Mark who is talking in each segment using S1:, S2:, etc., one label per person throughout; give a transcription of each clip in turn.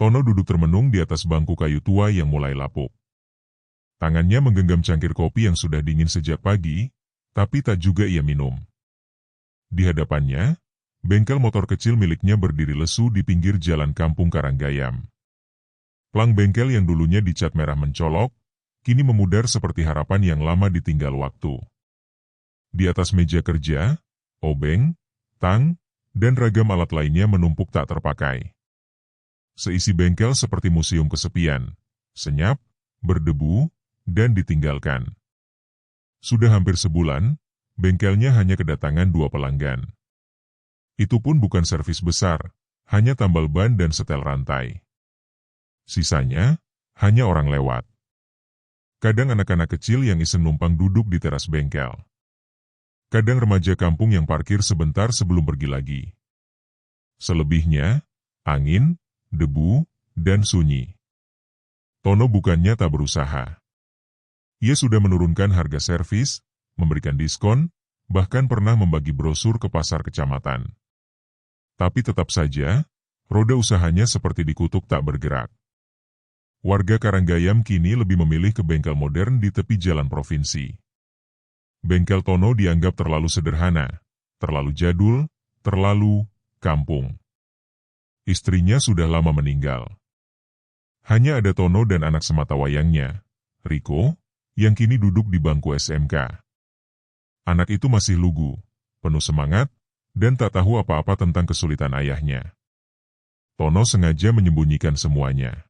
S1: Tono duduk termenung di atas bangku kayu tua yang mulai lapuk. Tangannya menggenggam cangkir kopi yang sudah dingin sejak pagi, tapi tak juga ia minum. Di hadapannya, bengkel motor kecil miliknya berdiri lesu di pinggir jalan kampung Karanggayam. Plang bengkel yang dulunya dicat merah mencolok, kini memudar seperti harapan yang lama ditinggal waktu. Di atas meja kerja, obeng, tang, dan ragam alat lainnya menumpuk tak terpakai. Seisi bengkel seperti museum kesepian, senyap, berdebu, dan ditinggalkan. Sudah hampir sebulan, bengkelnya hanya kedatangan 2 pelanggan. Itu pun bukan servis besar, hanya tambal ban dan setel rantai. Sisanya, hanya orang lewat. Kadang anak-anak kecil yang iseng numpang duduk di teras bengkel. Kadang remaja kampung yang parkir sebentar sebelum pergi lagi. Selebihnya, angin, debu, dan sunyi. Tono bukannya tak berusaha. Ia sudah menurunkan harga servis, memberikan diskon, bahkan pernah membagi brosur ke pasar kecamatan. Tapi tetap saja, roda usahanya seperti dikutuk tak bergerak. Warga Karanggayam kini lebih memilih ke bengkel modern di tepi jalan provinsi. Bengkel Tono dianggap terlalu sederhana, terlalu jadul, terlalu kampung. Istrinya sudah lama meninggal. Hanya ada Tono dan anak sematawayangnya, Riko, yang kini duduk di bangku SMK. Anak itu masih lugu, penuh semangat, dan tak tahu apa-apa tentang kesulitan ayahnya. Tono sengaja menyembunyikan semuanya.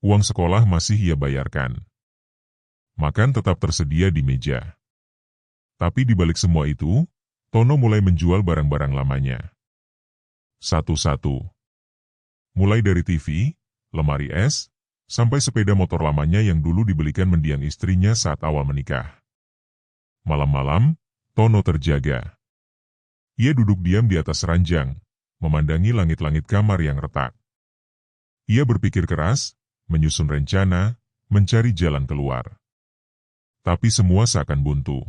S1: Uang sekolah masih ia bayarkan. Makan tetap tersedia di meja. Tapi di balik semua itu, Tono mulai menjual barang-barang lamanya. Satu-satu. Mulai dari TV, lemari es, sampai sepeda motor lamanya yang dulu dibelikan mendiang istrinya saat awal menikah. Malam-malam, Tono terjaga. Ia duduk diam di atas ranjang, memandangi langit-langit kamar yang retak. Ia berpikir keras, menyusun rencana, mencari jalan keluar. Tapi semua seakan buntu.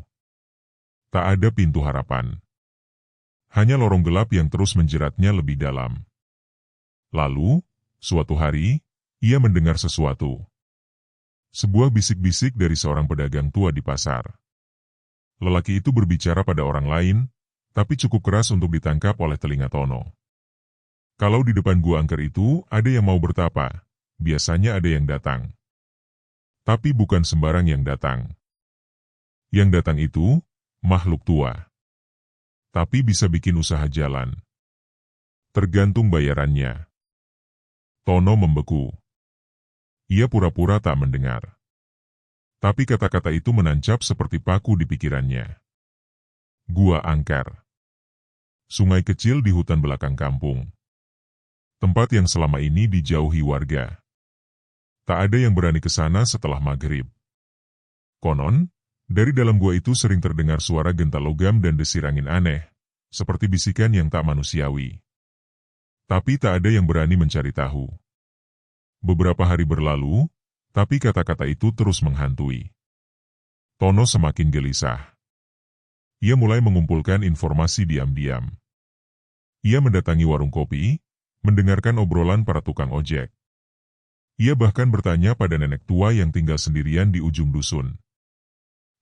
S1: Tak ada pintu harapan. Hanya lorong gelap yang terus menjeratnya lebih dalam. Lalu, suatu hari, ia mendengar sesuatu. Sebuah bisik-bisik dari seorang pedagang tua di pasar. Lelaki itu berbicara pada orang lain, tapi cukup keras untuk ditangkap oleh telinga Tono. Kalau di depan gua angker itu ada yang mau bertapa, biasanya ada yang datang. Tapi bukan sembarang yang datang. Yang datang itu, makhluk tua. Tapi bisa bikin usaha jalan. Tergantung bayarannya. Tono membeku. Ia pura-pura tak mendengar. Tapi kata-kata itu menancap seperti paku di pikirannya. Gua Angker. Sungai kecil di hutan belakang kampung. Tempat yang selama ini dijauhi warga. Tak ada yang berani ke sana setelah maghrib. Konon, dari dalam gua itu sering terdengar suara genta logam dan desir angin aneh, seperti bisikan yang tak manusiawi. Tapi tak ada yang berani mencari tahu. Beberapa hari berlalu, tapi kata-kata itu terus menghantui. Tono semakin gelisah. Ia mulai mengumpulkan informasi diam-diam. Ia mendatangi warung kopi, mendengarkan obrolan para tukang ojek. Ia bahkan bertanya pada nenek tua yang tinggal sendirian di ujung dusun.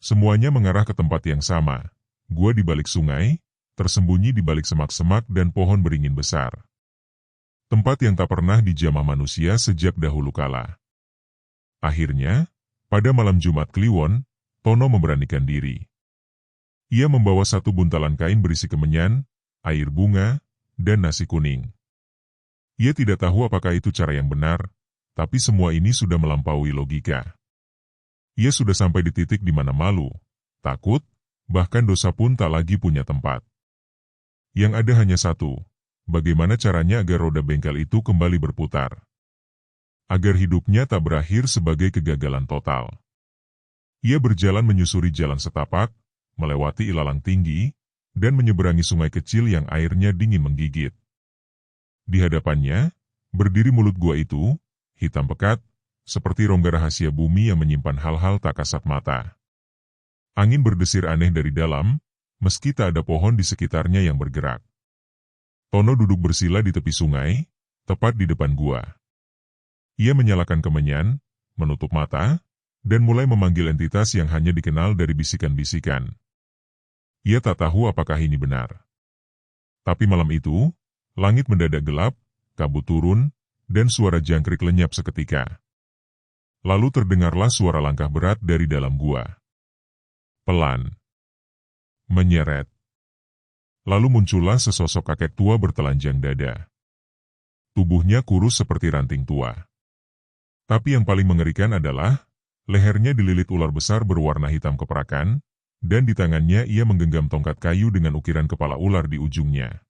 S1: Semuanya mengarah ke tempat yang sama, gua di balik sungai, tersembunyi di balik semak-semak dan pohon beringin besar. Tempat yang tak pernah dijamah manusia sejak dahulu kala. Akhirnya, pada malam Jumat Kliwon, Tono memberanikan diri. Ia membawa 1 buntalan kain berisi kemenyan, air bunga, dan nasi kuning. Ia tidak tahu apakah itu cara yang benar, tapi semua ini sudah melampaui logika. Ia sudah sampai di titik di mana malu, takut, bahkan dosa pun tak lagi punya tempat. Yang ada hanya satu, bagaimana caranya agar roda bengkel itu kembali berputar. Agar hidupnya tak berakhir sebagai kegagalan total. Ia berjalan menyusuri jalan setapak, melewati ilalang tinggi, dan menyeberangi sungai kecil yang airnya dingin menggigit. Di hadapannya, berdiri mulut gua itu, hitam pekat, seperti rongga rahasia bumi yang menyimpan hal-hal tak kasat mata. Angin berdesir aneh dari dalam, meski tak ada pohon di sekitarnya yang bergerak. Tono duduk bersila di tepi sungai, tepat di depan gua. Ia menyalakan kemenyan, menutup mata, dan mulai memanggil entitas yang hanya dikenal dari bisikan-bisikan. Ia tak tahu apakah ini benar. Tapi malam itu, langit mendadak gelap, kabut turun, dan suara jangkrik lenyap seketika. Lalu terdengarlah suara langkah berat dari dalam gua. Pelan. Menyeret. Lalu muncullah sesosok kakek tua bertelanjang dada. Tubuhnya kurus seperti ranting tua. Tapi yang paling mengerikan adalah, lehernya dililit ular besar berwarna hitam keperakan, dan di tangannya ia menggenggam tongkat kayu dengan ukiran kepala ular di ujungnya.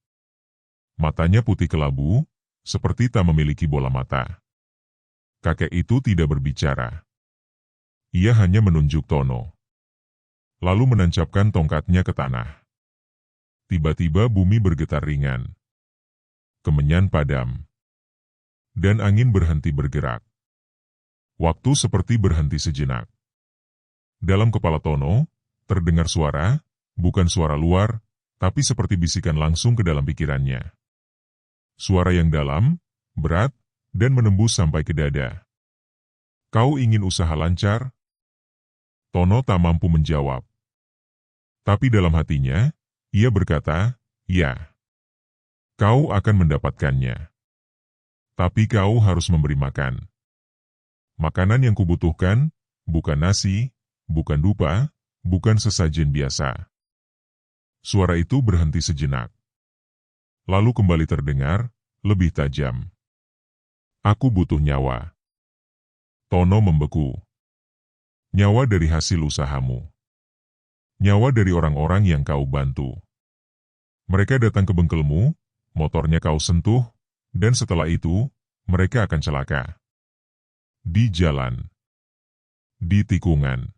S1: Matanya putih kelabu, seperti tak memiliki bola mata. Kakek itu tidak berbicara. Ia hanya menunjuk Tono. Lalu menancapkan tongkatnya ke tanah. Tiba-tiba bumi bergetar ringan. Kemenyan padam. Dan angin berhenti bergerak. Waktu seperti berhenti sejenak. Dalam kepala Tono, terdengar suara, bukan suara luar, tapi seperti bisikan langsung ke dalam pikirannya. Suara yang dalam, berat, dan menembus sampai ke dada. Kau ingin usaha lancar? Tono tak mampu menjawab. Tapi dalam hatinya, ia berkata, ya. Kau akan mendapatkannya. Tapi kau harus memberi makan. Makanan yang kubutuhkan, bukan nasi, bukan dupa, bukan sesajen biasa. Suara itu berhenti sejenak. Lalu kembali terdengar, lebih tajam. Aku butuh nyawa. Tono membeku. Nyawa dari hasil usahamu. Nyawa dari orang-orang yang kau bantu. Mereka datang ke bengkelmu, motornya kau sentuh, dan setelah itu, mereka akan celaka. Di jalan. Di tikungan.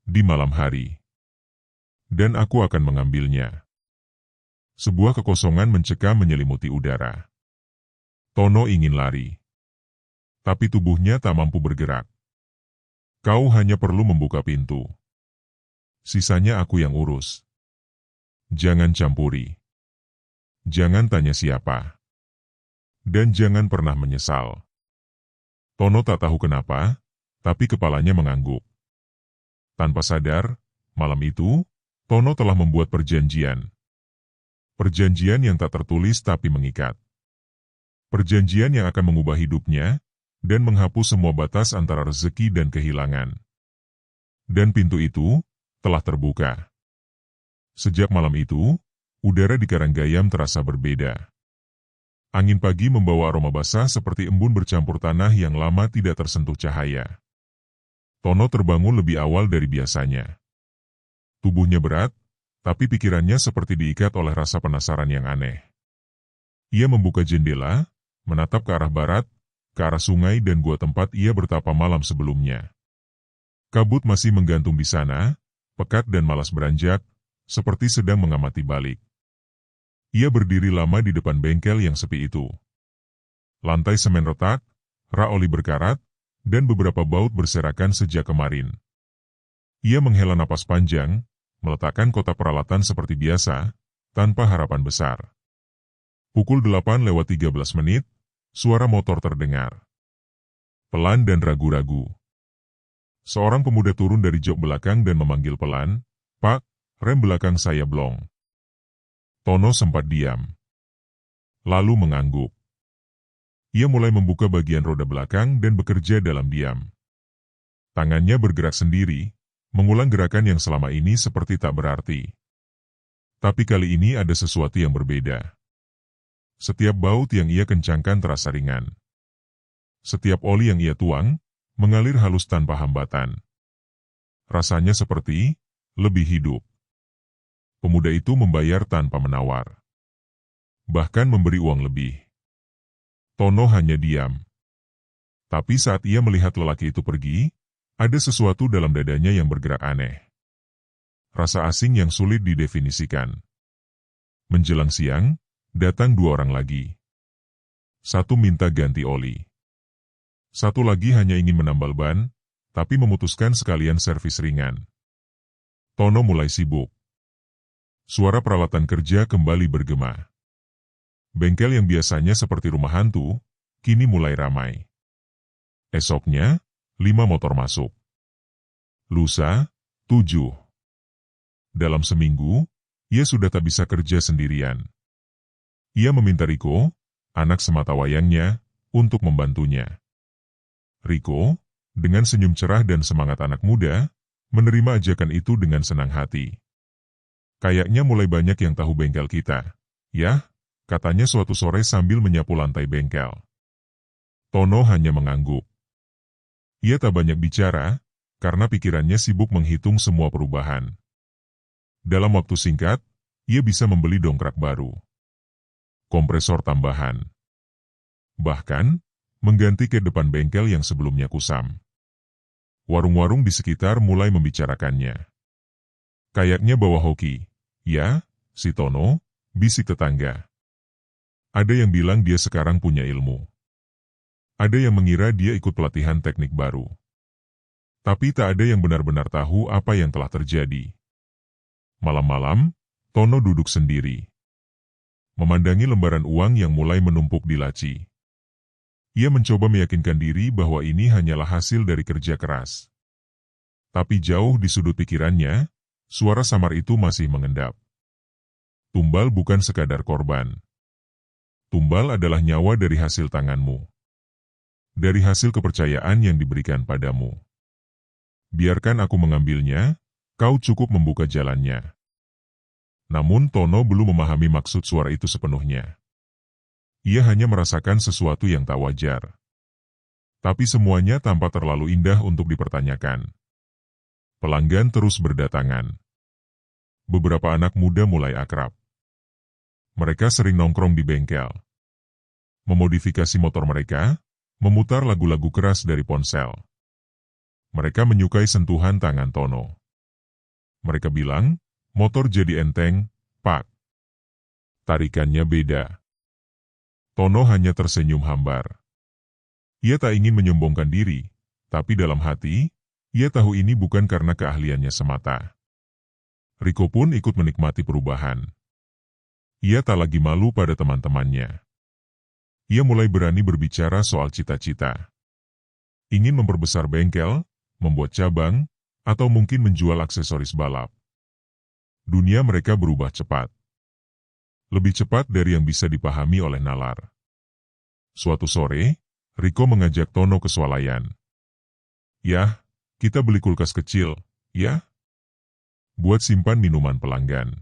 S1: Di malam hari. Dan aku akan mengambilnya. Sebuah kekosongan mencekam menyelimuti udara. Tono ingin lari. Tapi tubuhnya tak mampu bergerak. Kau hanya perlu membuka pintu. Sisanya aku yang urus. Jangan campuri. Jangan tanya siapa. Dan jangan pernah menyesal. Tono tak tahu kenapa, tapi kepalanya mengangguk. Tanpa sadar, malam itu, Tono telah membuat perjanjian. Perjanjian yang tak tertulis tapi mengikat. Perjanjian yang akan mengubah hidupnya, dan menghapus semua batas antara rezeki dan kehilangan. Dan pintu itu, telah terbuka. Sejak malam itu, udara di Karanggayam terasa berbeda. Angin pagi membawa aroma basah seperti embun bercampur tanah yang lama tidak tersentuh cahaya. Tono terbangun lebih awal dari biasanya. Tubuhnya berat, tapi pikirannya seperti diikat oleh rasa penasaran yang aneh. Ia membuka jendela, menatap ke arah barat, ke arah sungai dan gua tempat ia bertapa malam sebelumnya. Kabut masih menggantung di sana, pekat dan malas beranjak, seperti sedang mengamati balik. Ia berdiri lama di depan bengkel yang sepi itu. Lantai semen retak, rak oli berkarat, dan beberapa baut berserakan sejak kemarin. Ia menghela napas panjang, meletakkan kotak peralatan seperti biasa, tanpa harapan besar. Pukul 8:13, suara motor terdengar. Pelan dan ragu-ragu. Seorang pemuda turun dari jok belakang dan memanggil pelan, "Pak, rem belakang saya blong." Tono sempat diam. Lalu mengangguk. Ia mulai membuka bagian roda belakang dan bekerja dalam diam. Tangannya bergerak sendiri, mengulang gerakan yang selama ini seperti tak berarti. Tapi kali ini ada sesuatu yang berbeda. Setiap baut yang ia kencangkan terasa ringan. Setiap oli yang ia tuang, mengalir halus tanpa hambatan. Rasanya seperti lebih hidup. Pemuda itu membayar tanpa menawar. Bahkan memberi uang lebih. Tono hanya diam. Tapi saat ia melihat lelaki itu pergi, ada sesuatu dalam dadanya yang bergerak aneh. Rasa asing yang sulit didefinisikan. Menjelang siang, datang dua orang lagi. Satu minta ganti oli. Satu lagi hanya ingin menambal ban, tapi memutuskan sekalian servis ringan. Tono mulai sibuk. Suara peralatan kerja kembali bergema. Bengkel yang biasanya seperti rumah hantu, kini mulai ramai. Esoknya, 5 motor masuk. Lusa, 7. Dalam seminggu, ia sudah tak bisa kerja sendirian. Ia meminta Riko, anak sematawayangnya, untuk membantunya. Riko, dengan senyum cerah dan semangat anak muda, menerima ajakan itu dengan senang hati. Kayaknya mulai banyak yang tahu bengkel kita, ya, katanya suatu sore sambil menyapu lantai bengkel. Tono hanya mengangguk. Ia tak banyak bicara, karena pikirannya sibuk menghitung semua perubahan. Dalam waktu singkat, ia bisa membeli dongkrak baru, kompresor tambahan, bahkan mengganti ke depan bengkel yang sebelumnya kusam. Warung-warung di sekitar mulai membicarakannya. Kayaknya bawa hoki, ya, si Tono, bisik tetangga. Ada yang bilang dia sekarang punya ilmu. Ada yang mengira dia ikut pelatihan teknik baru. Tapi tak ada yang benar-benar tahu apa yang telah terjadi. Malam-malam, Tono duduk sendiri, memandangi lembaran uang yang mulai menumpuk di laci. Ia mencoba meyakinkan diri bahwa ini hanyalah hasil dari kerja keras. Tapi jauh di sudut pikirannya, suara samar itu masih mengendap. Tumbal bukan sekadar korban. Tumbal adalah nyawa dari hasil tanganmu. Dari hasil kepercayaan yang diberikan padamu. Biarkan aku mengambilnya, kau cukup membuka jalannya. Namun Tono belum memahami maksud suara itu sepenuhnya. Ia hanya merasakan sesuatu yang tak wajar. Tapi semuanya tampak terlalu indah untuk dipertanyakan. Pelanggan terus berdatangan. Beberapa anak muda mulai akrab. Mereka sering nongkrong di bengkel. Memodifikasi motor mereka, memutar lagu-lagu keras dari ponsel. Mereka menyukai sentuhan tangan Tono. Mereka bilang, motor jadi enteng, Pak. Tarikannya beda. Tono hanya tersenyum hambar. Ia tak ingin menyombongkan diri, tapi dalam hati, ia tahu ini bukan karena keahliannya semata. Riko pun ikut menikmati perubahan. Ia tak lagi malu pada teman-temannya. Ia mulai berani berbicara soal cita-cita. Ingin memperbesar bengkel, membuat cabang, atau mungkin menjual aksesoris balap. Dunia mereka berubah cepat. Lebih cepat dari yang bisa dipahami oleh nalar. Suatu sore, Riko mengajak Tono ke swalayan. Yah, kita beli kulkas kecil, ya? Buat simpan minuman pelanggan.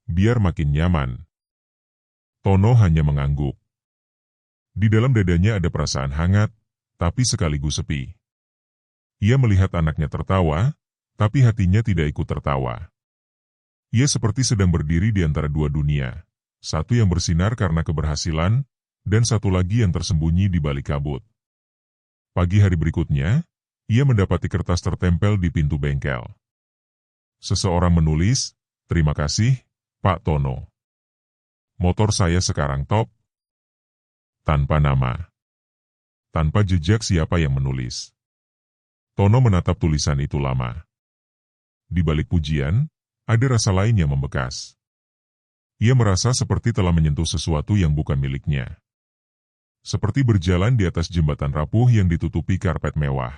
S1: Biar makin nyaman. Tono hanya mengangguk. Di dalam dadanya ada perasaan hangat, tapi sekaligus sepi. Ia melihat anaknya tertawa, tapi hatinya tidak ikut tertawa. Ia seperti sedang berdiri di antara dua dunia, satu yang bersinar karena keberhasilan, dan satu lagi yang tersembunyi di balik kabut. Pagi hari berikutnya, ia mendapati kertas tertempel di pintu bengkel. Seseorang menulis, "Terima kasih, Pak Tono. Motor saya sekarang top." Tanpa nama. Tanpa jejak siapa yang menulis. Tono menatap tulisan itu lama. Di balik pujian, ada rasa lain yang membekas. Ia merasa seperti telah menyentuh sesuatu yang bukan miliknya. Seperti berjalan di atas jembatan rapuh yang ditutupi karpet mewah.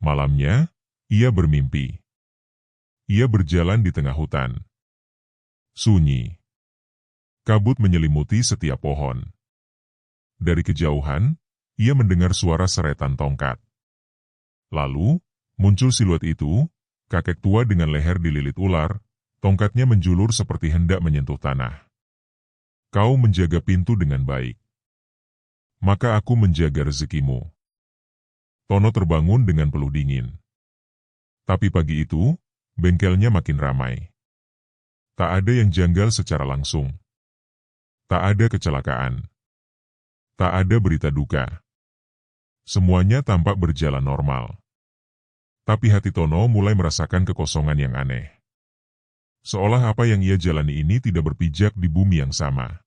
S1: Malamnya, ia bermimpi. Ia berjalan di tengah hutan. Sunyi. Kabut menyelimuti setiap pohon. Dari kejauhan, ia mendengar suara seretan tongkat. Lalu, muncul siluet itu, kakek tua dengan leher dililit ular, tongkatnya menjulur seperti hendak menyentuh tanah. Kau menjaga pintu dengan baik. Maka aku menjaga rezekimu. Tono terbangun dengan peluh dingin. Tapi pagi itu, bengkelnya makin ramai. Tak ada yang janggal secara langsung. Tak ada kecelakaan. Tak ada berita duka. Semuanya tampak berjalan normal. Tapi hati Tono mulai merasakan kekosongan yang aneh. Seolah apa yang ia jalani ini tidak berpijak di bumi yang sama.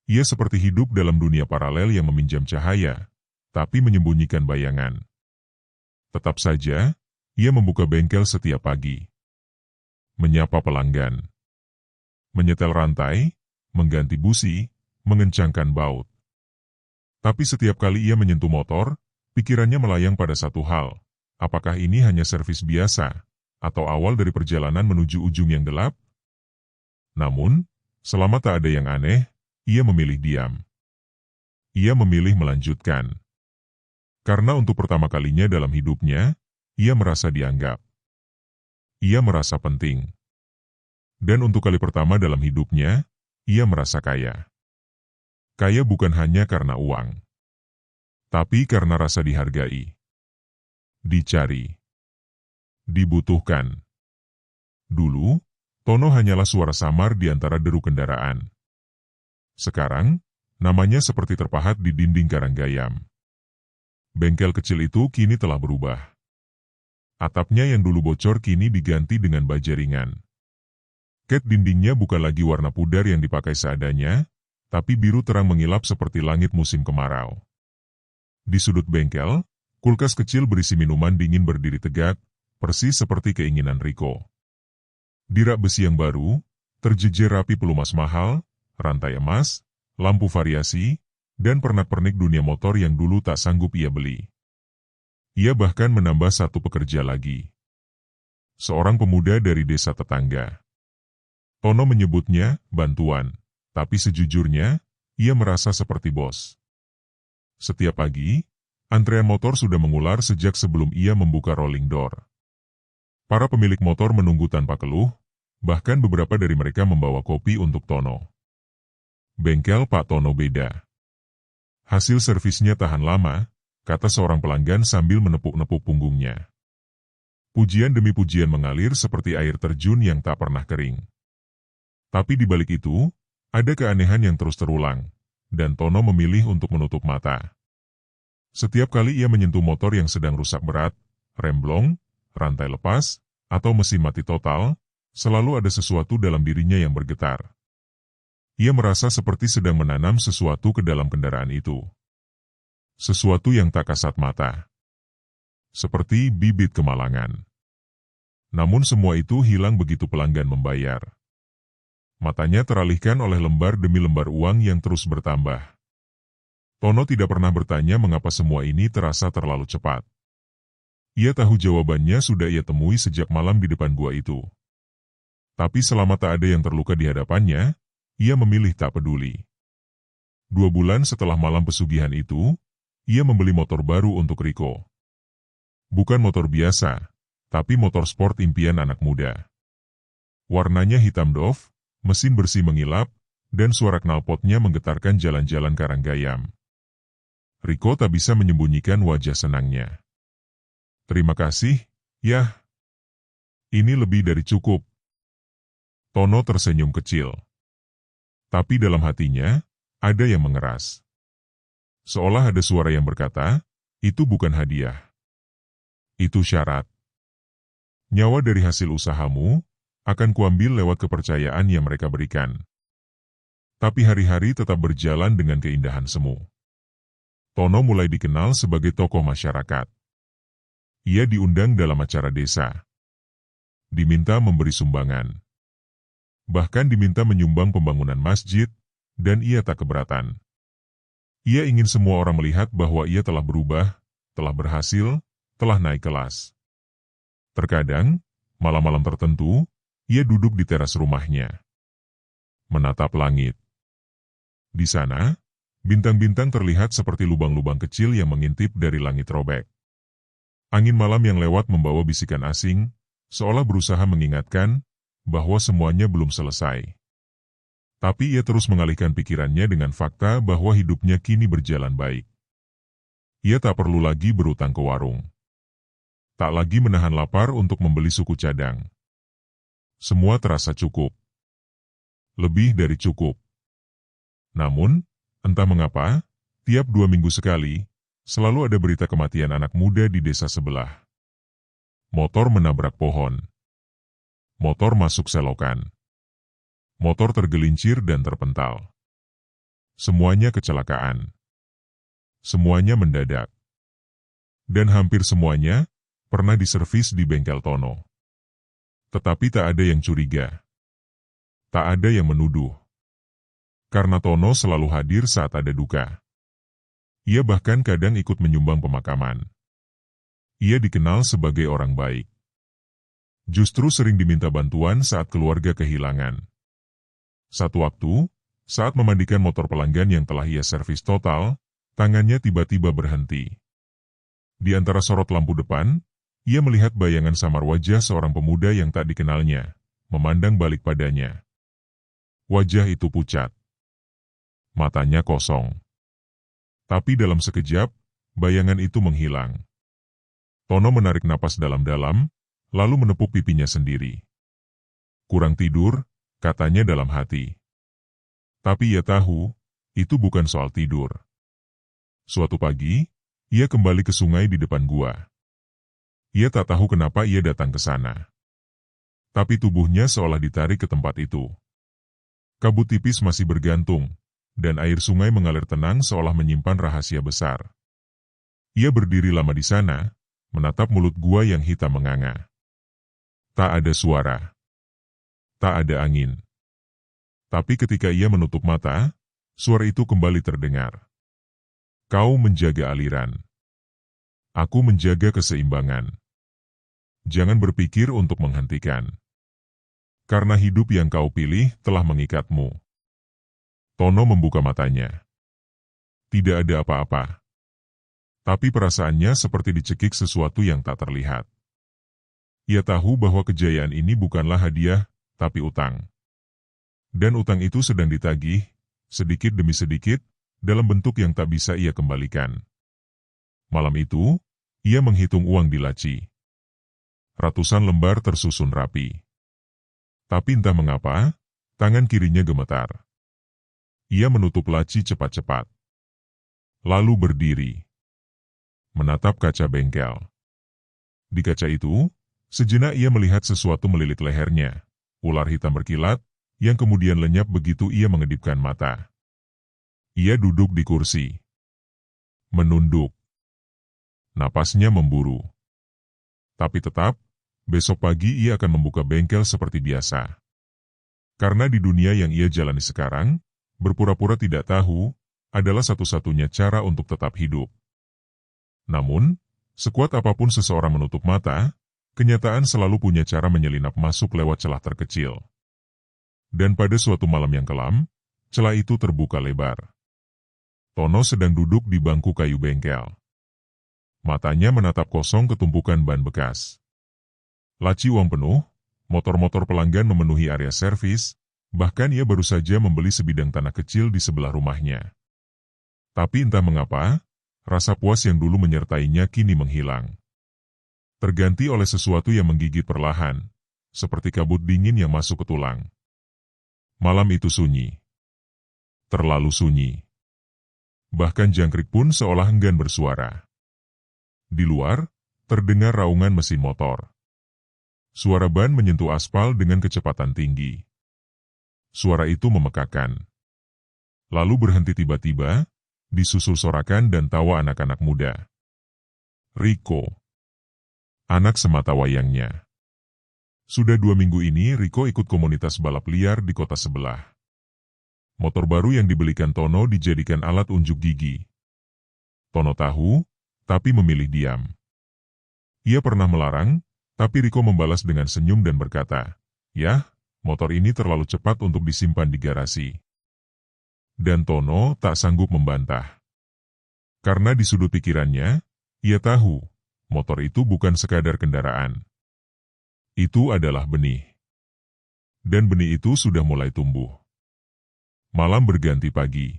S1: Ia seperti hidup dalam dunia paralel yang meminjam cahaya, tapi menyembunyikan bayangan. Tetap saja, ia membuka bengkel setiap pagi. Menyapa pelanggan. Menyetel rantai, mengganti busi, mengencangkan baut. Tapi setiap kali ia menyentuh motor, pikirannya melayang pada satu hal. Apakah ini hanya servis biasa, atau awal dari perjalanan menuju ujung yang gelap? Namun, selama tak ada yang aneh, ia memilih diam. Ia memilih melanjutkan. Karena untuk pertama kalinya dalam hidupnya, ia merasa dianggap. Ia merasa penting. Dan untuk kali pertama dalam hidupnya, ia merasa kaya. Kaya bukan hanya karena uang, tapi karena rasa dihargai, dicari, dibutuhkan. Dulu, Tono hanyalah suara samar di antara deru kendaraan. Sekarang, namanya seperti terpahat di dinding Karanggayam. Bengkel kecil itu kini telah berubah. Atapnya yang dulu bocor kini diganti dengan baja ringan. Cat dindingnya bukan lagi warna pudar yang dipakai seadanya, tapi biru terang mengilap seperti langit musim kemarau. Di sudut bengkel, kulkas kecil berisi minuman dingin berdiri tegak, persis seperti keinginan Riko. Di rak besi yang baru, terjejer rapi pelumas mahal, rantai emas, lampu variasi, dan pernak-pernik dunia motor yang dulu tak sanggup ia beli. Ia bahkan menambah satu pekerja lagi. Seorang pemuda dari desa tetangga. Tono menyebutnya bantuan. Tapi sejujurnya, ia merasa seperti bos. Setiap pagi, antrean motor sudah mengular sejak sebelum ia membuka rolling door. Para pemilik motor menunggu tanpa keluh, bahkan beberapa dari mereka membawa kopi untuk Tono. Bengkel Pak Tono beda. Hasil servisnya tahan lama, kata seorang pelanggan sambil menepuk-nepuk punggungnya. Pujian demi pujian mengalir seperti air terjun yang tak pernah kering. Tapi di balik itu, ada keanehan yang terus terulang, dan Tono memilih untuk menutup mata. Setiap kali ia menyentuh motor yang sedang rusak berat, rem blong, rantai lepas, atau mesin mati total, selalu ada sesuatu dalam dirinya yang bergetar. Ia merasa seperti sedang menanam sesuatu ke dalam kendaraan itu. Sesuatu yang tak kasat mata. Seperti bibit kemalangan. Namun semua itu hilang begitu pelanggan membayar. Matanya teralihkan oleh lembar demi lembar uang yang terus bertambah. Tono tidak pernah bertanya mengapa semua ini terasa terlalu cepat. Ia tahu jawabannya sudah ia temui sejak malam di depan gua itu. Tapi selama tak ada yang terluka di hadapannya, ia memilih tak peduli. 2 bulan setelah malam pesugihan itu, ia membeli motor baru untuk Riko. Bukan motor biasa, tapi motor sport impian anak muda. Warnanya hitam doff, mesin bersih mengilap, dan suara knalpotnya menggetarkan jalan-jalan Karanggayam. Riko tak bisa menyembunyikan wajah senangnya. Terima kasih, yah. Ini lebih dari cukup. Tono tersenyum kecil. Tapi dalam hatinya, ada yang mengeras. Seolah ada suara yang berkata, itu bukan hadiah. Itu syarat. Nyawa dari hasil usahamu, akan kuambil lewat kepercayaan yang mereka berikan. Tapi hari-hari tetap berjalan dengan keindahan semu. Tono mulai dikenal sebagai tokoh masyarakat. Ia diundang dalam acara desa. Diminta memberi sumbangan. Bahkan diminta menyumbang pembangunan masjid, dan ia tak keberatan. Ia ingin semua orang melihat bahwa ia telah berubah, telah berhasil, telah naik kelas. Terkadang, malam-malam tertentu, ia duduk di teras rumahnya, menatap langit. Di sana, bintang-bintang terlihat seperti lubang-lubang kecil yang mengintip dari langit robek. Angin malam yang lewat membawa bisikan asing, seolah berusaha mengingatkan bahwa semuanya belum selesai. Tapi ia terus mengalihkan pikirannya dengan fakta bahwa hidupnya kini berjalan baik. Ia tak perlu lagi berutang ke warung. Tak lagi menahan lapar untuk membeli suku cadang. Semua terasa cukup. Lebih dari cukup. Namun, entah mengapa, tiap 2 minggu sekali, selalu ada berita kematian anak muda di desa sebelah. Motor menabrak pohon. Motor masuk selokan. Motor tergelincir dan terpental. Semuanya kecelakaan. Semuanya mendadak. Dan hampir semuanya pernah diservis di bengkel Tono. Tetapi tak ada yang curiga. Tak ada yang menuduh. Karena Tono selalu hadir saat ada duka. Ia bahkan kadang ikut menyumbang pemakaman. Ia dikenal sebagai orang baik. Justru sering diminta bantuan saat keluarga kehilangan. Satu waktu, saat memandikan motor pelanggan yang telah ia servis total, tangannya tiba-tiba berhenti. Di antara sorot lampu depan, ia melihat bayangan samar wajah seorang pemuda yang tak dikenalnya, memandang balik padanya. Wajah itu pucat. Matanya kosong. Tapi dalam sekejap, bayangan itu menghilang. Tono menarik napas dalam-dalam, lalu menepuk pipinya sendiri. Kurang tidur, katanya dalam hati. Tapi ia tahu, itu bukan soal tidur. Suatu pagi, ia kembali ke sungai di depan gua. Ia tak tahu kenapa ia datang ke sana. Tapi tubuhnya seolah ditarik ke tempat itu. Kabut tipis masih bergantung, dan air sungai mengalir tenang seolah menyimpan rahasia besar. Ia berdiri lama di sana, menatap mulut gua yang hitam menganga. Tak ada suara. Tak ada angin. Tapi ketika ia menutup mata, suara itu kembali terdengar. Kau menjaga aliran. Aku menjaga keseimbangan. Jangan berpikir untuk menghentikan. Karena hidup yang kau pilih telah mengikatmu. Tono membuka matanya. Tidak ada apa-apa. Tapi perasaannya seperti dicekik sesuatu yang tak terlihat. Ia tahu bahwa kejayaan ini bukanlah hadiah, tapi utang. Dan utang itu sedang ditagih, sedikit demi sedikit, dalam bentuk yang tak bisa ia kembalikan. Malam itu, ia menghitung uang di laci. Ratusan lembar tersusun rapi. Tapi entah mengapa, tangan kirinya gemetar. Ia menutup laci cepat-cepat. Lalu berdiri. Menatap kaca bengkel. Di kaca itu, sejenak ia melihat sesuatu melilit lehernya. Ular hitam berkilat, yang kemudian lenyap begitu ia mengedipkan mata. Ia duduk di kursi. Menunduk. Napasnya memburu. Tapi tetap, besok pagi ia akan membuka bengkel seperti biasa. Karena di dunia yang ia jalani sekarang, berpura-pura tidak tahu, adalah satu-satunya cara untuk tetap hidup. Namun, sekuat apapun seseorang menutup mata, kenyataan selalu punya cara menyelinap masuk lewat celah terkecil. Dan pada suatu malam yang kelam, celah itu terbuka lebar. Tono sedang duduk di bangku kayu bengkel. Matanya menatap kosong ketumpukan ban bekas. Laci uang penuh, motor-motor pelanggan memenuhi area servis, bahkan ia baru saja membeli sebidang tanah kecil di sebelah rumahnya. Tapi entah mengapa, rasa puas yang dulu menyertainya kini menghilang. Terganti oleh sesuatu yang menggigit perlahan, seperti kabut dingin yang masuk ke tulang. Malam itu sunyi. Terlalu sunyi. Bahkan jangkrik pun seolah enggan bersuara. Di luar, terdengar raungan mesin motor. Suara ban menyentuh aspal dengan kecepatan tinggi. Suara itu memekakan. Lalu berhenti tiba-tiba, disusul sorakan dan tawa anak-anak muda. Riko. Anak sematawayangnya. Sudah 2 minggu ini Riko ikut komunitas balap liar di kota sebelah. Motor baru yang dibelikan Tono dijadikan alat unjuk gigi. Tono tahu, tapi memilih diam. Ia pernah melarang, tapi Riko membalas dengan senyum dan berkata, "Yah, motor ini terlalu cepat untuk disimpan di garasi." Dan Tono tak sanggup membantah. Karena di sudut pikirannya, ia tahu, motor itu bukan sekadar kendaraan. Itu adalah benih. Dan benih itu sudah mulai tumbuh. Malam berganti pagi.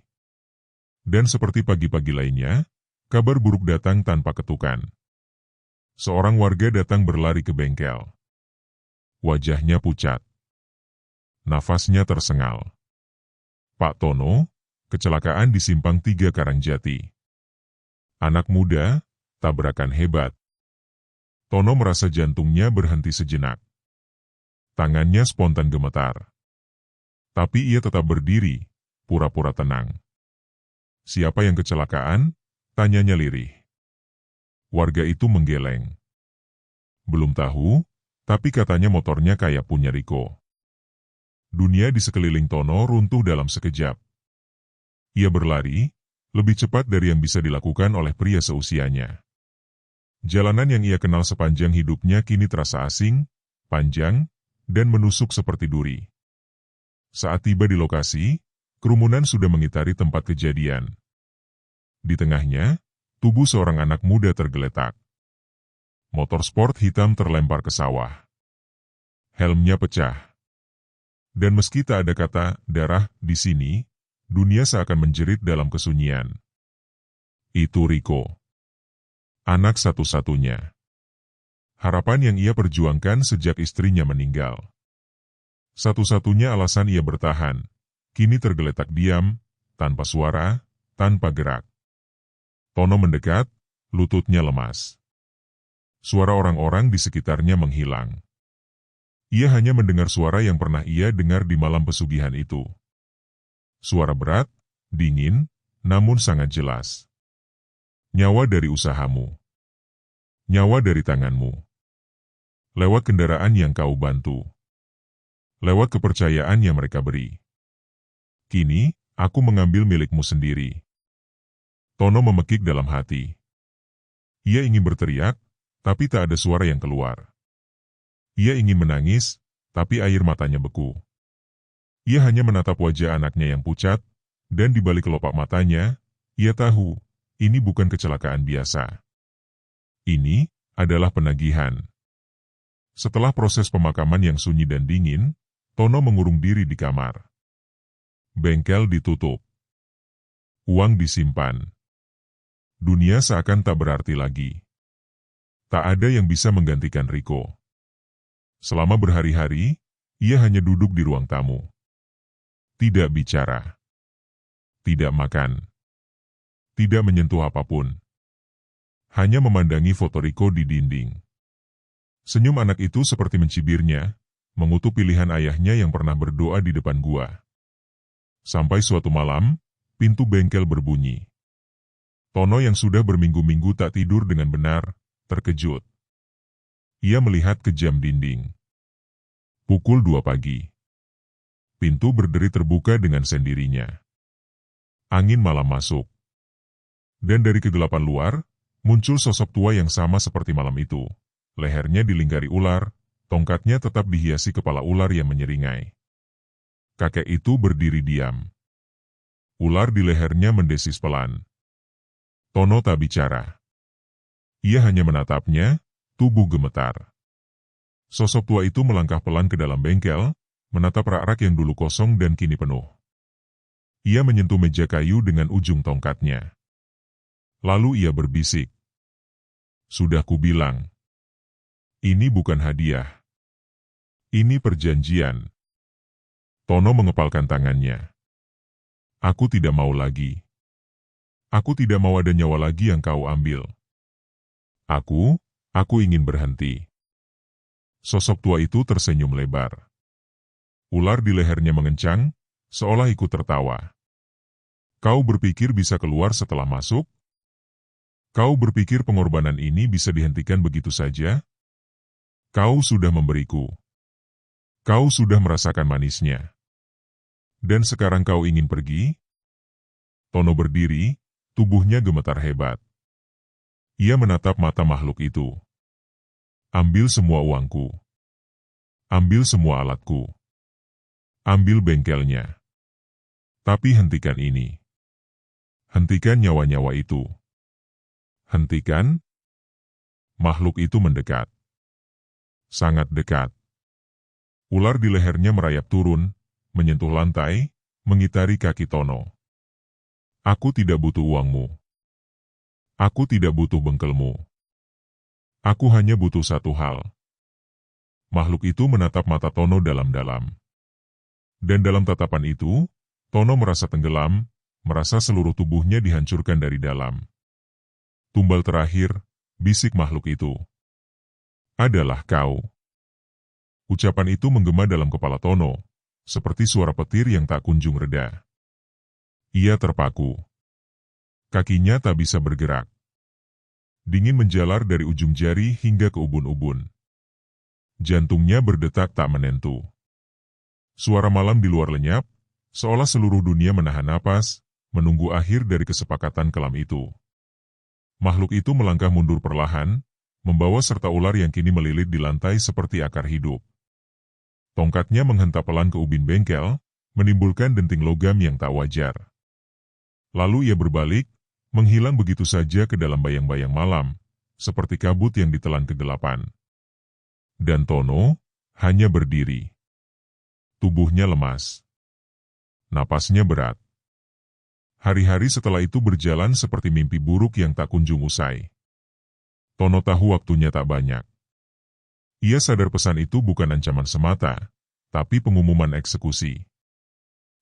S1: Dan seperti pagi-pagi lainnya, kabar buruk datang tanpa ketukan. Seorang warga datang berlari ke bengkel. Wajahnya pucat. Nafasnya tersengal. Pak Tono, kecelakaan di Simpang 3 Karangjati. Anak muda, tabrakan hebat. Tono merasa jantungnya berhenti sejenak. Tangannya spontan gemetar. Tapi ia tetap berdiri, pura-pura tenang. Siapa yang kecelakaan? Tanyanya lirih. Warga itu menggeleng. Belum tahu, tapi katanya motornya kayak punya Riko. Dunia di sekeliling Tono runtuh dalam sekejap. Ia berlari, Lebih cepat dari yang bisa dilakukan oleh pria seusianya. Jalanan yang ia kenal sepanjang hidupnya kini terasa asing, panjang, dan menusuk seperti duri. Saat tiba di lokasi, kerumunan sudah mengitari tempat kejadian. Di tengahnya, tubuh seorang anak muda tergeletak. Motor sport hitam terlempar ke sawah. Helmnya pecah. Dan meski tak ada kata darah di sini, dunia seakan menjerit dalam kesunyian. Itu Rico. Anak satu-satunya. Harapan yang ia perjuangkan sejak istrinya meninggal. Satu-satunya alasan ia bertahan, kini tergeletak diam, tanpa suara, tanpa gerak. Tono mendekat, lututnya lemas. Suara orang-orang di sekitarnya menghilang. Ia hanya mendengar suara yang pernah ia dengar di malam pesugihan itu. Suara berat, dingin, namun sangat jelas. Nyawa dari usahamu. Nyawa dari tanganmu. Lewat kendaraan yang kau bantu. Lewat kepercayaan yang mereka beri. Kini, aku mengambil milikmu sendiri. Tono memekik dalam hati. Ia ingin berteriak, tapi tak ada suara yang keluar. Ia ingin menangis, tapi air matanya beku. Ia hanya menatap wajah anaknya yang pucat, dan di balik kelopak matanya, ia tahu, ini bukan kecelakaan biasa. Ini adalah penagihan. Setelah proses pemakaman yang sunyi dan dingin, Tono mengurung diri di kamar. Bengkel ditutup. Uang disimpan. Dunia seakan tak berarti lagi. Tak ada yang bisa menggantikan Rico. Selama berhari-hari, ia hanya duduk di ruang tamu. Tidak bicara. Tidak makan. Tidak menyentuh apapun. Hanya memandangi foto Rico di dinding. Senyum anak itu seperti mencibirnya, mengutuk pilihan ayahnya yang pernah berdoa di depan gua. Sampai suatu malam, pintu bengkel berbunyi. Tono yang sudah berminggu-minggu tak tidur dengan benar, terkejut. Ia melihat ke jam dinding. Pukul 2 pagi. Pintu berderi terbuka dengan sendirinya. Angin malam masuk. Dan dari kegelapan luar, muncul sosok tua yang sama seperti malam itu. Lehernya dilingkari ular, tongkatnya tetap dihiasi kepala ular yang menyeringai. Kakek itu berdiri diam. Ular di lehernya mendesis pelan. Tono tak bicara. Ia hanya menatapnya, tubuh gemetar. Sosok tua itu melangkah pelan ke dalam bengkel, menatap rak-rak yang dulu kosong dan kini penuh. Ia menyentuh meja kayu dengan ujung tongkatnya. Lalu ia berbisik. Sudah kubilang. Ini bukan hadiah. Ini perjanjian. Tono mengepalkan tangannya. Aku tidak mau lagi. Aku tidak mau ada nyawa lagi yang kau ambil. Aku ingin berhenti. Sosok tua itu tersenyum lebar. Ular di lehernya mengencang, seolah ikut tertawa. Kau berpikir bisa keluar setelah masuk? Kau berpikir pengorbanan ini bisa dihentikan begitu saja? Kau sudah memberiku. Kau sudah merasakan manisnya. Dan sekarang kau ingin pergi? Tono berdiri, tubuhnya gemetar hebat. Ia menatap mata makhluk itu. Ambil semua uangku. Ambil semua alatku. Ambil bengkelnya. Tapi hentikan ini. Hentikan nyawa-nyawa itu. Hentikan. Makhluk itu mendekat. Sangat dekat. Ular di lehernya merayap turun, menyentuh lantai, mengitari kaki Tono. Aku tidak butuh uangmu. Aku tidak butuh bengkelmu. Aku hanya butuh satu hal. Makhluk itu menatap mata Tono dalam-dalam. Dan dalam tatapan itu, Tono merasa tenggelam, merasa seluruh tubuhnya dihancurkan dari dalam. Tumbal terakhir, bisik makhluk itu. Adalah kau. Ucapan itu menggema dalam kepala Tono, seperti suara petir yang tak kunjung reda. Ia terpaku. Kakinya tak bisa bergerak. Dingin menjalar dari ujung jari hingga ke ubun-ubun. Jantungnya berdetak tak menentu. Suara malam di luar lenyap, seolah seluruh dunia menahan napas, menunggu akhir dari kesepakatan kelam itu. Makhluk itu melangkah mundur perlahan, membawa serta ular yang kini melilit di lantai seperti akar hidup. Tongkatnya menghentak pelan ke ubin bengkel, menimbulkan denting logam yang tak wajar. Lalu ia berbalik, menghilang begitu saja ke dalam bayang-bayang malam, seperti kabut yang ditelan kegelapan. Dan Tono hanya berdiri. Tubuhnya lemas. Napasnya berat. Hari-hari setelah itu berjalan seperti mimpi buruk yang tak kunjung usai. Tono tahu waktunya tak banyak. Ia sadar pesan itu bukan ancaman semata, tapi pengumuman eksekusi.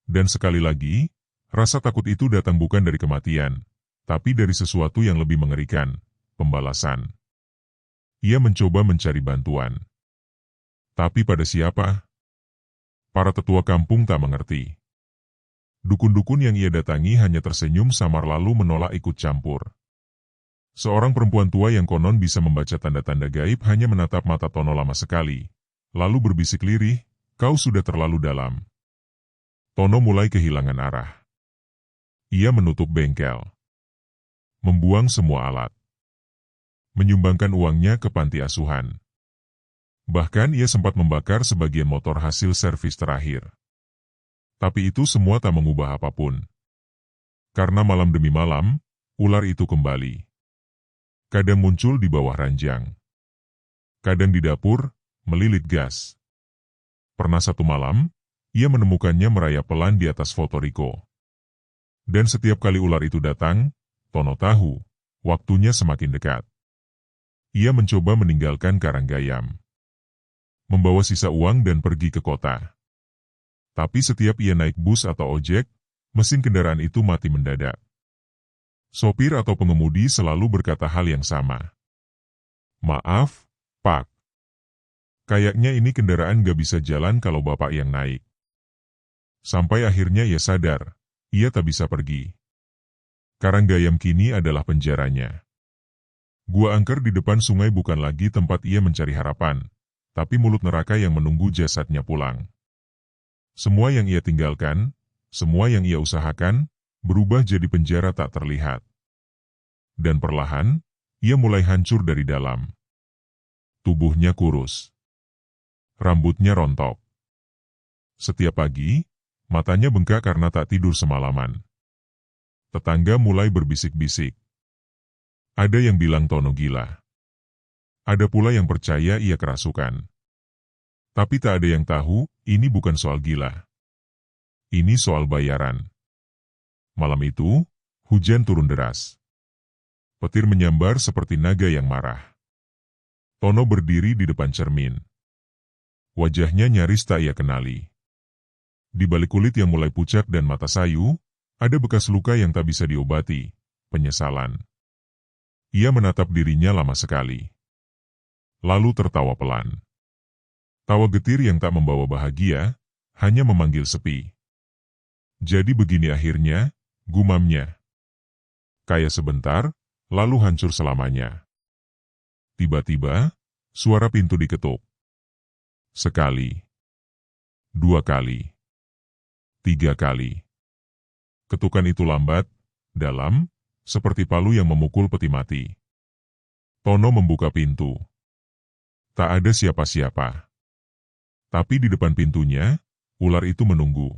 S1: Dan sekali lagi, rasa takut itu datang bukan dari kematian, tapi dari sesuatu yang lebih mengerikan, pembalasan. Ia mencoba mencari bantuan. Tapi pada siapa? Para tetua kampung tak mengerti. Dukun-dukun yang ia datangi hanya tersenyum samar lalu menolak ikut campur. Seorang perempuan tua yang konon bisa membaca tanda-tanda gaib hanya menatap mata Tono lama sekali, lalu berbisik lirih, "Kau sudah terlalu dalam." Tono mulai kehilangan arah. Ia menutup bengkel. Membuang semua alat. Menyumbangkan uangnya ke panti asuhan. Bahkan ia sempat membakar sebagian motor hasil servis terakhir. Tapi itu semua tak mengubah apapun. Karena malam demi malam, ular itu kembali. Kadang muncul di bawah ranjang. Kadang di dapur, melilit gas. Pernah satu malam, ia menemukannya merayap pelan di atas foto Riko. Dan setiap kali ular itu datang, Tono tahu, waktunya semakin dekat. Ia mencoba meninggalkan Karanggayam. Membawa sisa uang dan pergi ke kota. Tapi setiap ia naik bus atau ojek, mesin kendaraan itu mati mendadak. Sopir atau pengemudi selalu berkata hal yang sama. "Maaf, Pak. Kayaknya ini kendaraan gak bisa jalan kalau Bapak yang naik." Sampai akhirnya ia sadar, ia tak bisa pergi. Karanggayam kini adalah penjaranya. Gua angker di depan sungai bukan lagi tempat ia mencari harapan, tapi mulut neraka yang menunggu jasadnya pulang. Semua yang ia tinggalkan, semua yang ia usahakan, berubah jadi penjara tak terlihat. Dan perlahan, ia mulai hancur dari dalam. Tubuhnya kurus. Rambutnya rontok. Setiap pagi, matanya bengkak karena tak tidur semalaman. Tetangga mulai berbisik-bisik. Ada yang bilang Tono gila. Ada pula yang percaya ia kerasukan. Tapi tak ada yang tahu, ini bukan soal gila. Ini soal bayaran. Malam itu, hujan turun deras. Petir menyambar seperti naga yang marah. Tono berdiri di depan cermin. Wajahnya nyaris tak ia kenali. Di balik kulit yang mulai pucat dan mata sayu, ada bekas luka yang tak bisa diobati, penyesalan. Ia menatap dirinya lama sekali. Lalu tertawa pelan. Tawa getir yang tak membawa bahagia, hanya memanggil sepi. Jadi begini akhirnya, gumamnya. Kaya sebentar, lalu hancur selamanya. Tiba-tiba, suara pintu diketuk. Sekali. 2 kali. 3 kali. Ketukan itu lambat, dalam, seperti palu yang memukul peti mati. Tono membuka pintu. Tak ada siapa-siapa. Tapi di depan pintunya, ular itu menunggu.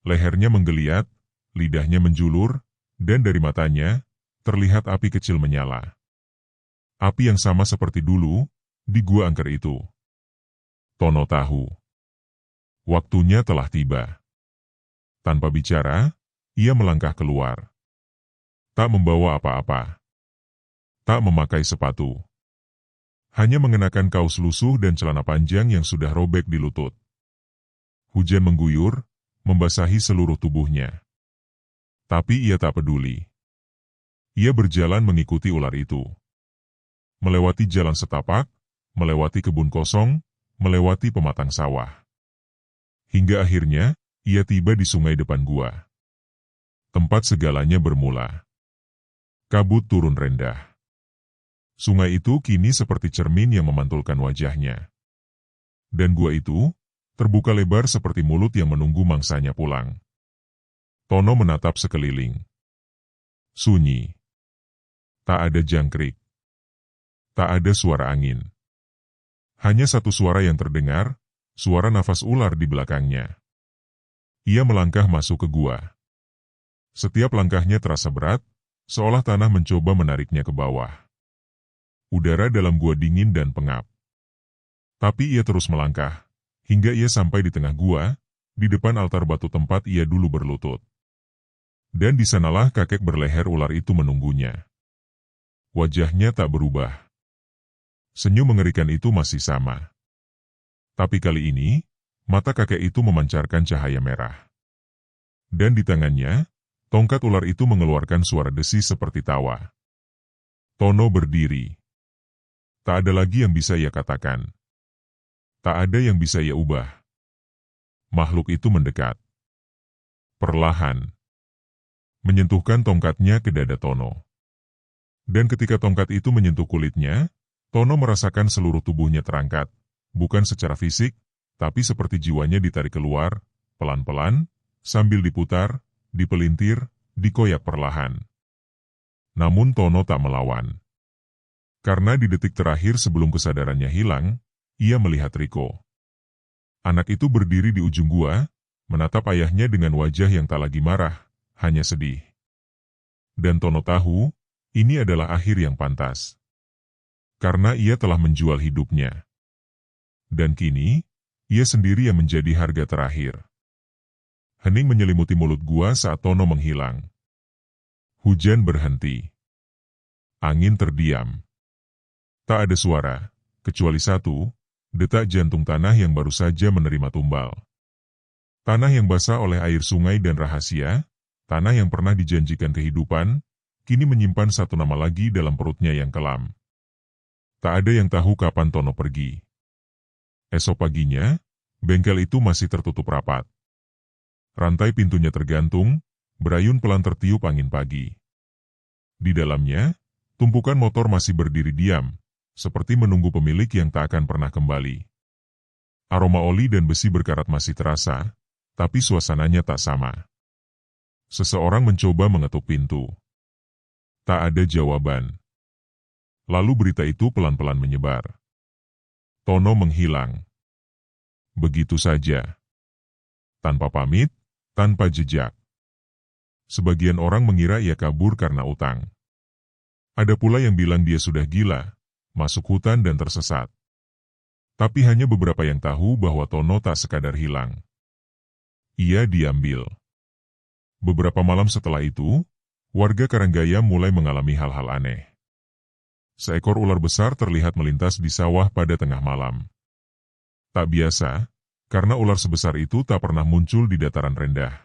S1: Lehernya menggeliat, lidahnya menjulur, dan dari matanya, terlihat api kecil menyala. Api yang sama seperti dulu, di gua angker itu. Tono tahu. Waktunya telah tiba. Tanpa bicara, ia melangkah keluar. Tak membawa apa-apa. Tak memakai sepatu. Hanya mengenakan kaos lusuh dan celana panjang yang sudah robek di lutut. Hujan mengguyur, membasahi seluruh tubuhnya. Tapi ia tak peduli. Ia berjalan mengikuti ular itu. Melewati jalan setapak, melewati kebun kosong, melewati pematang sawah. Hingga akhirnya, ia tiba di sungai depan gua. Tempat segalanya bermula. Kabut turun rendah. Sungai itu kini seperti cermin yang memantulkan wajahnya. Dan gua itu, terbuka lebar seperti mulut yang menunggu mangsanya pulang. Tono menatap sekeliling. Sunyi. Tak ada jangkrik. Tak ada suara angin. Hanya satu suara yang terdengar, suara nafas ular di belakangnya. Ia melangkah masuk ke gua. Setiap langkahnya terasa berat, seolah tanah mencoba menariknya ke bawah. Udara dalam gua dingin dan pengap. Tapi ia terus melangkah, hingga ia sampai di tengah gua, di depan altar batu tempat ia dulu berlutut. Dan di sanalah kakek berleher ular itu menunggunya. Wajahnya tak berubah. Senyum mengerikan itu masih sama. Tapi kali ini, mata kakek itu memancarkan cahaya merah. Dan di tangannya, tongkat ular itu mengeluarkan suara desi seperti tawa. Tono berdiri. Tak ada lagi yang bisa ia katakan. Tak ada yang bisa ia ubah. Makhluk itu mendekat. Perlahan. Menyentuhkan tongkatnya ke dada Tono. Dan ketika tongkat itu menyentuh kulitnya, Tono merasakan seluruh tubuhnya terangkat, bukan secara fisik, tapi seperti jiwanya ditarik keluar, pelan-pelan, sambil diputar, dipelintir, dikoyak perlahan. Namun Tono tak melawan. Karena di detik terakhir sebelum kesadarannya hilang, ia melihat Riko. Anak itu berdiri di ujung gua, menatap ayahnya dengan wajah yang tak lagi marah, hanya sedih. Dan Tono tahu, ini adalah akhir yang pantas. Karena ia telah menjual hidupnya. Dan kini, ia sendiri yang menjadi harga terakhir. Hening menyelimuti mulut gua saat Tono menghilang. Hujan berhenti. Angin terdiam. Tak ada suara, kecuali satu, detak jantung tanah yang baru saja menerima tumbal. Tanah yang basah oleh air sungai dan rahasia, tanah yang pernah dijanjikan kehidupan, kini menyimpan satu nama lagi dalam perutnya yang kelam. Tak ada yang tahu kapan Tono pergi. Esok paginya, bengkel itu masih tertutup rapat. Rantai pintunya tergantung, berayun pelan tertiup angin pagi. Di dalamnya, tumpukan motor masih berdiri diam, seperti menunggu pemilik yang tak akan pernah kembali. Aroma oli dan besi berkarat masih terasa, tapi suasananya tak sama. Seseorang mencoba mengetuk pintu. Tak ada jawaban. Lalu berita itu pelan-pelan menyebar. Tono menghilang. Begitu saja. Tanpa pamit, tanpa jejak. Sebagian orang mengira ia kabur karena utang. Ada pula yang bilang dia sudah gila, masuk hutan dan tersesat. Tapi hanya beberapa yang tahu bahwa Tono tak sekadar hilang. Ia diambil. Beberapa malam setelah itu, warga Karanggaya mulai mengalami hal-hal aneh. Seekor ular besar terlihat melintas di sawah pada tengah malam. Tak biasa, karena ular sebesar itu tak pernah muncul di dataran rendah.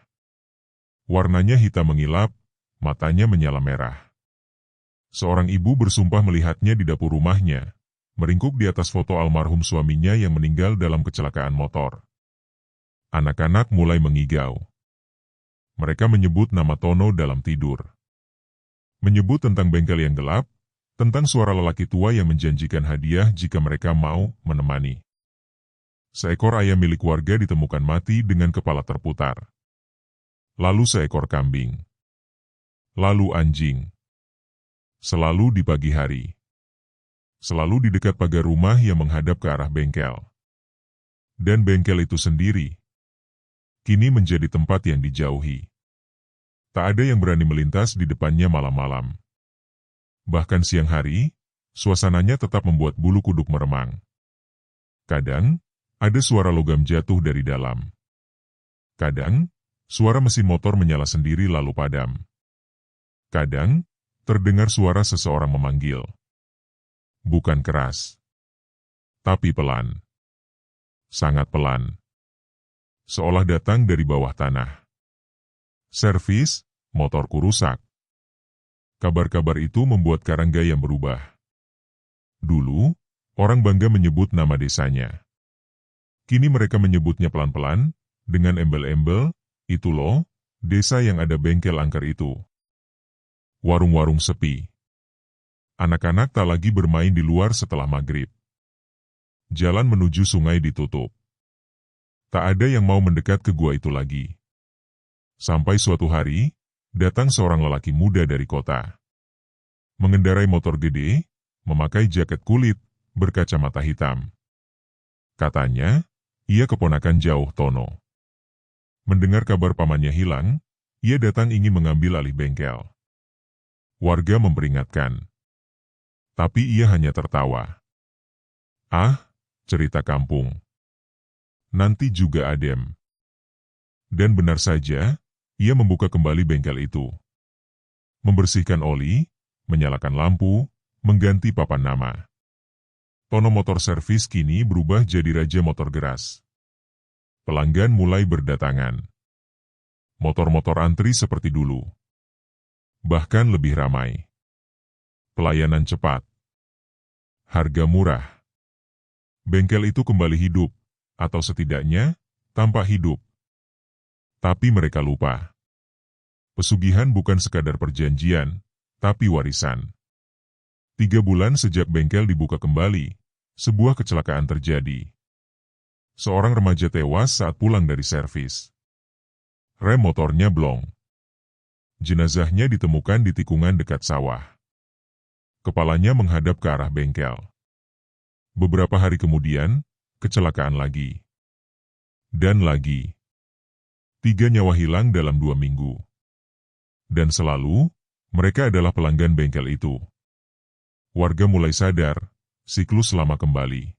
S1: Warnanya hitam mengilap, matanya menyala merah. Seorang ibu bersumpah melihatnya di dapur rumahnya, meringkuk di atas foto almarhum suaminya yang meninggal dalam kecelakaan motor. Anak-anak mulai mengigau. Mereka menyebut nama Tono dalam tidur. Menyebut tentang bengkel yang gelap, tentang suara lelaki tua yang menjanjikan hadiah jika mereka mau menemani. Seekor ayam milik warga ditemukan mati dengan kepala terputar. Lalu seekor kambing. Lalu anjing. Selalu di pagi hari. Selalu di dekat pagar rumah yang menghadap ke arah bengkel. Dan bengkel itu sendiri kini menjadi tempat yang dijauhi. Tak ada yang berani melintas di depannya malam-malam. Bahkan siang hari, suasananya tetap membuat bulu kuduk meremang. Kadang, ada suara logam jatuh dari dalam. Kadang, suara mesin motor menyala sendiri lalu padam. Kadang, terdengar suara seseorang memanggil. Bukan keras, tapi pelan. Sangat pelan. Seolah datang dari bawah tanah. Servis, motorku rusak. Kabar-kabar itu membuat Karanggaya berubah. Dulu, orang bangga menyebut nama desanya. Kini mereka menyebutnya pelan-pelan, dengan embel-embel, itu loh, desa yang ada bengkel angker itu. Warung-warung sepi. Anak-anak tak lagi bermain di luar setelah maghrib. Jalan menuju sungai ditutup. Tak ada yang mau mendekat ke gua itu lagi. Sampai suatu hari, datang seorang lelaki muda dari kota. Mengendarai motor gede, memakai jaket kulit, berkacamata hitam. Katanya, ia keponakan jauh Tono. Mendengar kabar pamannya hilang, ia datang ingin mengambil alih bengkel. Warga memperingatkan. Tapi ia hanya tertawa. Ah, cerita kampung. Nanti juga adem. Dan benar saja, ia membuka kembali bengkel itu. Membersihkan oli, menyalakan lampu, mengganti papan nama. Tono Motor Servis kini berubah jadi raja motor geras. Pelanggan mulai berdatangan. Motor-motor antri seperti dulu. Bahkan lebih ramai. Pelayanan cepat. Harga murah. Bengkel itu kembali hidup, atau setidaknya, tampak hidup. Tapi mereka lupa. Pesugihan bukan sekadar perjanjian, tapi warisan. 3 bulan sejak bengkel dibuka kembali, sebuah kecelakaan terjadi. Seorang remaja tewas saat pulang dari servis. Rem motornya blong. Jenazahnya ditemukan di tikungan dekat sawah. Kepalanya menghadap ke arah bengkel. Beberapa hari kemudian, kecelakaan lagi. Dan lagi. 3 nyawa hilang dalam 2 minggu. Dan selalu, mereka adalah pelanggan bengkel itu. Warga mulai sadar, siklus lama kembali.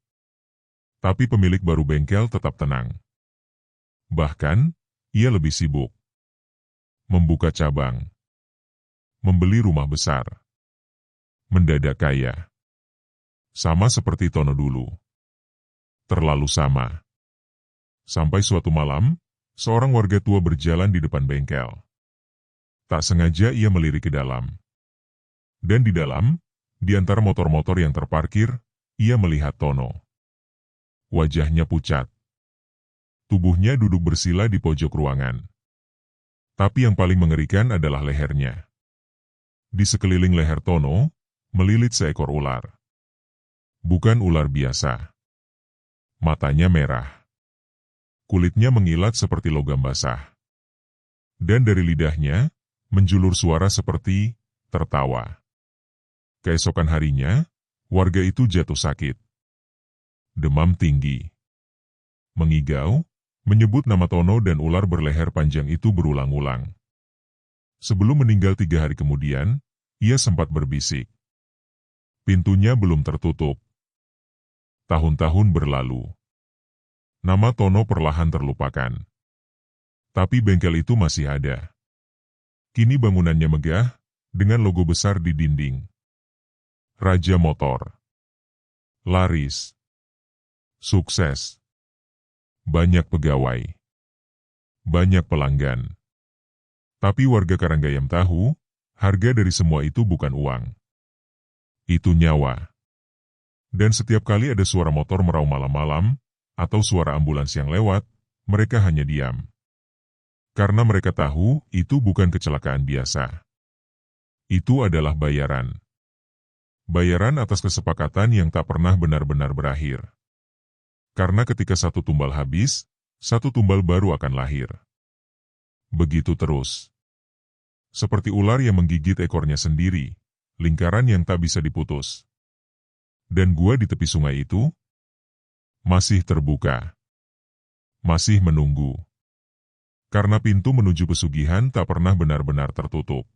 S1: Tapi pemilik baru bengkel tetap tenang. Bahkan, ia lebih sibuk. Membuka cabang. Membeli rumah besar. Mendadak kaya. Sama seperti Tono dulu. Terlalu sama. Sampai suatu malam, seorang warga tua berjalan di depan bengkel. Tak sengaja ia melirik ke dalam. Dan di dalam, di antara motor-motor yang terparkir, ia melihat Tono. Wajahnya pucat. Tubuhnya duduk bersila di pojok ruangan. Tapi yang paling mengerikan adalah lehernya. Di sekeliling leher Tono, melilit seekor ular. Bukan ular biasa. Matanya merah. Kulitnya mengilat seperti logam basah. Dan dari lidahnya, menjulur suara seperti tertawa. Keesokan harinya, warga itu jatuh sakit. Demam tinggi. Mengigau, menyebut nama Tono dan ular berleher panjang itu berulang-ulang. Sebelum meninggal 3 hari kemudian, ia sempat berbisik. Pintunya belum tertutup. Tahun-tahun berlalu. Nama Tono perlahan terlupakan. Tapi bengkel itu masih ada. Kini bangunannya megah, dengan logo besar di dinding. Raja Motor. Laris. Sukses. Banyak pegawai. Banyak pelanggan. Tapi warga Karanggayam tahu, harga dari semua itu bukan uang. Itu nyawa. Dan setiap kali ada suara motor meraung malam-malam, atau suara ambulans yang lewat, mereka hanya diam. Karena mereka tahu, itu bukan kecelakaan biasa. Itu adalah bayaran. Bayaran atas kesepakatan yang tak pernah benar-benar berakhir. Karena ketika satu tumbal habis, satu tumbal baru akan lahir. Begitu terus. Seperti ular yang menggigit ekornya sendiri, lingkaran yang tak bisa diputus. Dan gua di tepi sungai itu masih terbuka. Masih menunggu. Karena pintu menuju pesugihan tak pernah benar-benar tertutup.